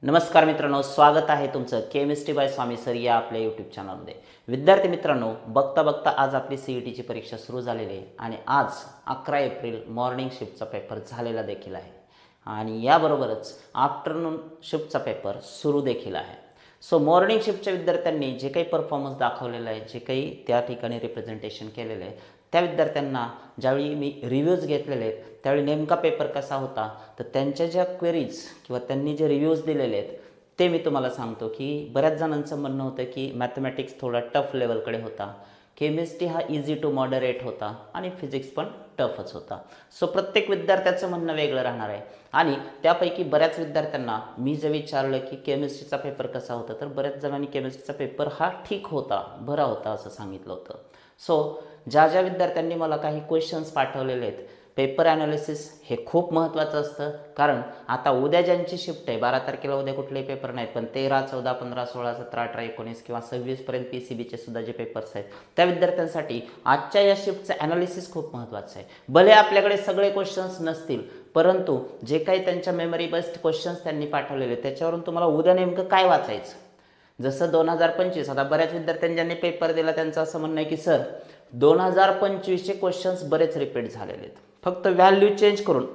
नमस्कार मित्रांनो, स्वागत आहे तुमचं केमिस्ट्री बाय स्वामी सर या आपल्या यूट्यूब चॅनलमध्ये. विद्यार्थी मित्रांनो, बघता बघता आज आपली CETची परीक्षा सुरू झालेली आहे आणि आज 11 एप्रिल मॉर्निंग शिफ्टचा पेपर झालेला देखील आहे आणि याबरोबरच आफ्टरनून शिफ्टचा पेपर सुरू देखील आहे. सो मॉर्निंग शिफ्टच्या विद्यार्थ्यांनी जे काही परफॉर्मन्स दाखवलेलं आहे, जे काही त्या ठिकाणी रिप्रेझेंटेशन केलेलं आहे, त्या विद्यार्थ्यांना ज्यावेळी मी रिव्ह्यूज घेतलेले आहेत त्यावेळी नेमका पेपर कसा होता तर त्यांच्या ज्या क्वेरीज किंवा त्यांनी जे रिव्ह्यूज दिलेले आहेत ते मी तुम्हाला सांगतो की बऱ्याच जणांचं म्हणणं होतं की मॅथमॅटिक्स थोडा टफ लेवलकडे होता, केमिस्ट्री हा इझी टू मॉडरेट होता आणि फिजिक्स पण टफच होता. सो प्रत्येक विद्यार्थ्याचं म्हणणं वेगळं राहणार आहे आणि त्यापैकी बऱ्याच विद्यार्थ्यांना मी जे विचारलं की केमिस्ट्रीचा पेपर कसा होता तर बऱ्याच जणांनी केमिस्ट्रीचा पेपर हा ठीक होता, बरा होता असं सांगितलं होतं. सो ज्या विद्यार्थ्यांनी मला काही क्वेश्चन्स पाठवलेले आहेत, पेपर ॲनालिसिस हे खूप महत्त्वाचं असतं. कारण आता उद्या ज्यांची शिफ्ट आहे, 12 तारखेला उद्या कुठलेही पेपर नाहीत, पण 13, 14, 15, 16, 17, 18, 19 किंवा 26पर्यंत PCBचे सुद्धा जे पेपर्स आहेत त्या विद्यार्थ्यांसाठी आजच्या या शिफ्टचं ॲनालिसिस खूप महत्त्वाचं आहे. भले आपल्याकडे सगळे क्वेश्चन्स नसतील, परंतु जे काही त्यांच्या मेमरी बेस्ड क्वेश्चन्स त्यांनी पाठवलेले त्याच्यावरून तुम्हाला उद्या नेमकं काय वाचायचं. जसं 2025 आता बऱ्याच विद्यार्थ्यांनी ज्यांनी पेपर दिला त्यांचं असं म्हणणं आहे की सर 2025चे क्वेश्चन्स बरेच रिपीट झालेले आहेत, फक्त व्हॅल्यू चेंज करून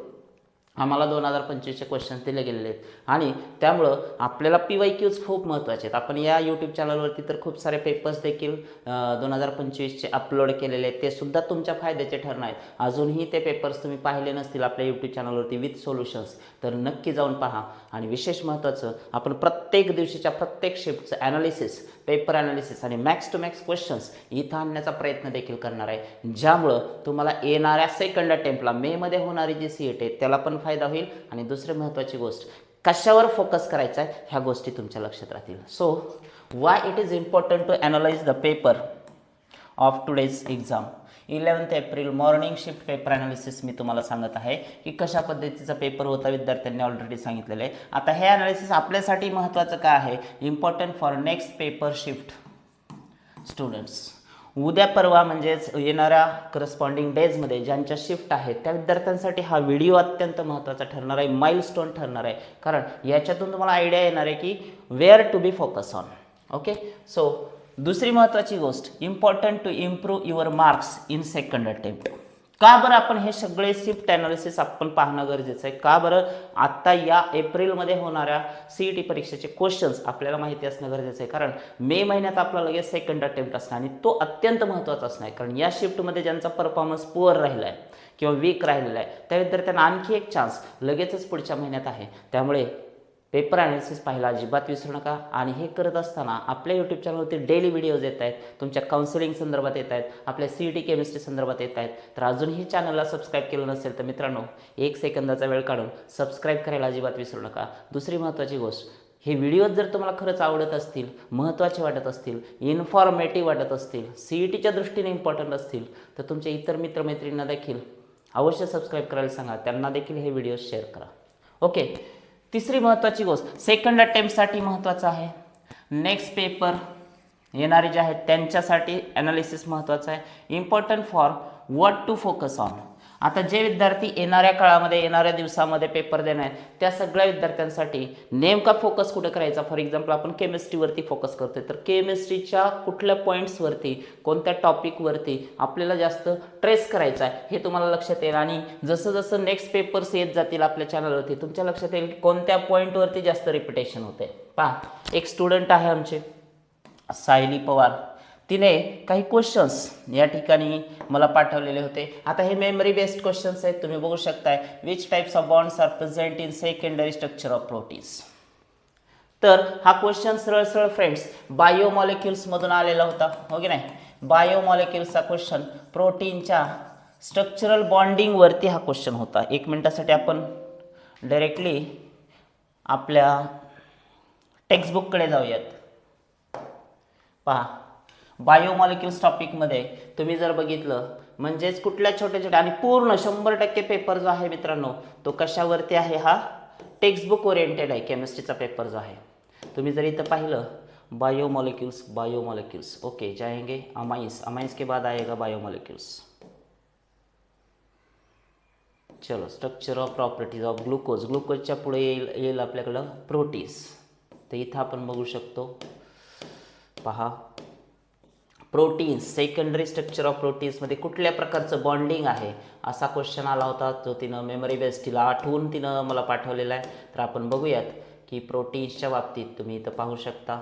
आम्हाला 2025चे क्वेश्चन्स दिले गेलेले आहेत आणि त्यामुळं आपल्याला PYQs खूप महत्त्वाचे आहेत. आपण या यूट्यूब चॅनलवरती तर खूप सारे पेपर्स देखील 2025चे अपलोड केलेले आहेत, ते सुद्धा तुमच्या फायद्याचे ठरणार आहेत. अजूनही ते पेपर्स तुम्ही पाहिले नसतील आपल्या यूट्यूब चॅनलवरती विथ सोल्युशन्स तर नक्की जाऊन पहा. आणि विशेष महत्त्वाचं, आपण प्रत्येक दिवशीच्या प्रत्येक शिफ्टचं ॲनालिसिस, पेपर ॲनालिसिस आणि मॅक्स टू मॅक्स क्वेश्चन्स इथं आणण्याचा प्रयत्न देखील करणार आहे, ज्यामुळं तुम्हाला येणाऱ्या सेकंड अटेम्प्टला मेमध्ये होणारी जी CET आहे त्याला पण फायदा होईल. आणि दुसरी महत्त्वाची गोष्ट, कशावर फोकस करायचा आहे ह्या गोष्टी तुमच्या लक्षात राहतील. So why it is important to analyse the paper of today's exam. 11 April morning shift paper analysis मी तुम्हाला सांगत आहे की कशा पद्धतीचा पेपर होता, विद्यार्थ्यांनी ऑलरेडी सांगितलेलं आहे. आता हे ॲनालिसिस आपल्यासाठी महत्त्वाचं काय आहे, important for next paper shift students. उद्या परवा म्हणजेच येणाऱ्या करस्पॉन्डिंग डेजमध्ये ज्यांच्या शिफ्ट आहेत त्या विद्यार्थ्यांसाठी हा व्हिडिओ अत्यंत महत्त्वाचा ठरणार आहे, माइलस्टोन ठरणार आहे. कारण याच्यातून तुम्हाला आयडिया येणार आहे की where to be focus on. Okay, so दुसरी महत्त्वाची गोष्ट, important to improve your marks in second attempt. का बरं आपण हे सगळे शिफ्ट ॲनालिसिस आपण पाहणं गरजेचं आहे, का बरं आत्ता या एप्रिलमध्ये होणाऱ्या CET परीक्षेचे क्वेश्चन्स आपल्याला माहिती असणं गरजेचं आहे. कारण मे महिन्यात आपला लगेच सेकंड अटेम्प्ट असणार आणि तो अत्यंत महत्त्वाचा असणार आहे. कारण या शिफ्टमध्ये ज्यांचा परफॉर्मन्स पुअर राहिला आहे किंवा वीक राहिलेला आहे त्या विद्यार्थ्यांना आणखी एक चान्स लगेचच पुढच्या महिन्यात आहे. त्यामुळे पेपर ॲनालिसिस पाहायला अजिबात विसरू नका. आणि हे करत असताना आपल्या यूट्यूब चॅनलवरती डेली व्हिडिओज येत आहेत, तुमच्या काउन्सिलिंग संदर्भात येत आहेत, आपल्या CET केमिस्ट्री संदर्भात येत आहेत. तर अजूनही चॅनलला सबस्क्राईब केलं नसेल तर मित्रांनो 1 सेकंदाचा वेळ काढून सबस्क्राईब करायला अजिबात विसरू नका. दुसरी महत्त्वाची गोष्ट, हे व्हिडिओज जर तुम्हाला खरंच आवडत असतील, महत्त्वाचे वाटत असतील, इन्फॉर्मेटिव्ह वाटत असतील, CETच्या दृष्टीने इम्पॉर्टंट असतील तर तुमच्या इतर मित्रमैत्रिणींना देखील अवश्य सबस्क्राईब करायला सांगा, त्यांना देखील हे व्हिडिओ शेअर करा. ओके, तिसरी महत्त्वाची गोष्ट, सेकंड अटेम्प्टसाठी महत्त्वाचं आहे. नेक्स्ट पेपर येणारे जे आहेत त्यांच्यासाठी ॲनालिसिस महत्त्वाचं आहे, important for what to focus on. आता जे विद्यार्थी येणाऱ्या काळामध्ये, येणाऱ्या दिवसामध्ये पेपर देणार आहेत त्या सगळ्या विद्यार्थ्यांसाठी नेमका फोकस कुठं करायचा. फॉर एक्झाम्पल आपण केमिस्ट्रीवरती फोकस करतोय तर केमिस्ट्रीच्या कुठल्या पॉईंट्सवरती, कोणत्या टॉपिकवरती आपल्याला जास्त ट्रेस करायचा आहे हे तुम्हाला लक्षात येईल. आणि जसं जसं नेक्स्ट पेपर्स येत जातील आपल्या चॅनलवरती तुमच्या लक्षात येईल की कोणत्या पॉईंटवरती जास्त रिपिटेशन होते. पहा, एक स्टुडंट आहे आमचे सायली पवार, तिने काही क्वेश्चन्स या ठिकाणी मला पाठवलेले होते. आता हे मेमरी बेस्ड क्वेश्चन्स आहेत, तुम्ही बघू शकताय. Which types of bonds are present in secondary structure of proteins. तर हा क्वेश्चन सरळ सरळ फ्रेंड्स बायोमॉलिक्युल्समधून आलेला होता, हो की नाही. बायोमॉलिक्युल्सचा क्वेश्चन प्रोटीनच्या स्ट्रक्चरल बॉन्डिंगवरती हा क्वेश्चन होता. 1 मिनिटासाठी आपण डायरेक्टली आपल्या टेक्स्टबुककडे जाऊयात. पहा, बायोमॉलिक्युल्स टॉपिकमध्ये तुम्ही जर बघितलं म्हणजेच कुठल्या छोट्या छोट्या आणि पूर्ण 100% पेपर जो आहे मित्रांनो तो कशावरती आहे, हा टेक्स्टबुक ओरिएंटेड आहे. केमिस्ट्रीचा पेपर जो आहे तुम्ही जर इथं पाहिलं बायोमॉलिक्युल्स ओके जाएंगे अमाइंस के बाद आएगा बायोमॉलिक्युल्स. चलो, स्ट्रक्चर ऑफ प्रॉपर्टीज ऑफ ग्लुकोजच्या पुढे येईल आपल्याकडं प्रोटीन्स. तर इथं आपण बघू शकतो, पहा, प्रोटीन्स, सेकंडरी स्ट्रक्चर ऑफ प्रोटीन्समध्ये कुठल्या प्रकारचं बॉन्डिंग आहे असा क्वेश्चन आला होता, जो तिनं मेमरी बेस तिला आठवून तिनं मला पाठवलेला आहे. तर आपण बघूयात की प्रोटीन्सच्या बाबतीत तुम्ही इथं पाहू शकता.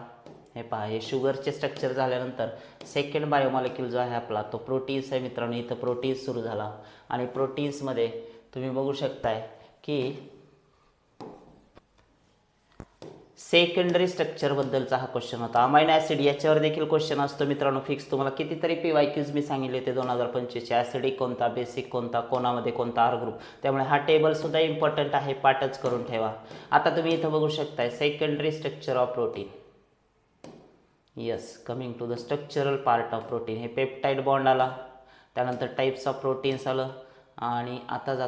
हे पहा, हे शुगरचे स्ट्रक्चर झाल्यानंतर सेकंड बायोमॉलिक्यूल जो आहे आपला तो प्रोटीन्स आहे मित्रांनो. इथं प्रोटीन्स सुरू झाला आणि प्रोटीन्समध्ये तुम्ही बघू शकताय की सेकंडरी स्ट्रक्चरबद्दलचा हा क्वेश्चन होता. अमायनो ॲसिड याच्यावर देखील क्वेश्चन असतो मित्रांनो फिक्स. तुम्हाला कितीतरी PYQs मी सांगितले ते 2025चे. ॲसिडिक कोणता, बेसिक कोणता, कोणामध्ये कोणता, आर ग्रुप. त्यामुळे हा टेबलसुद्धा इम्पॉर्टंट आहे, पाठच करून ठेवा. आता तुम्ही इथं बघू शकताय secondary structure of protein. Yes, coming to the structural part of protein. हे पेप्टाइड बॉन्ड आला, त्यानंतर टाईप्स ऑफ प्रोटीन्स आलं आणि आता जात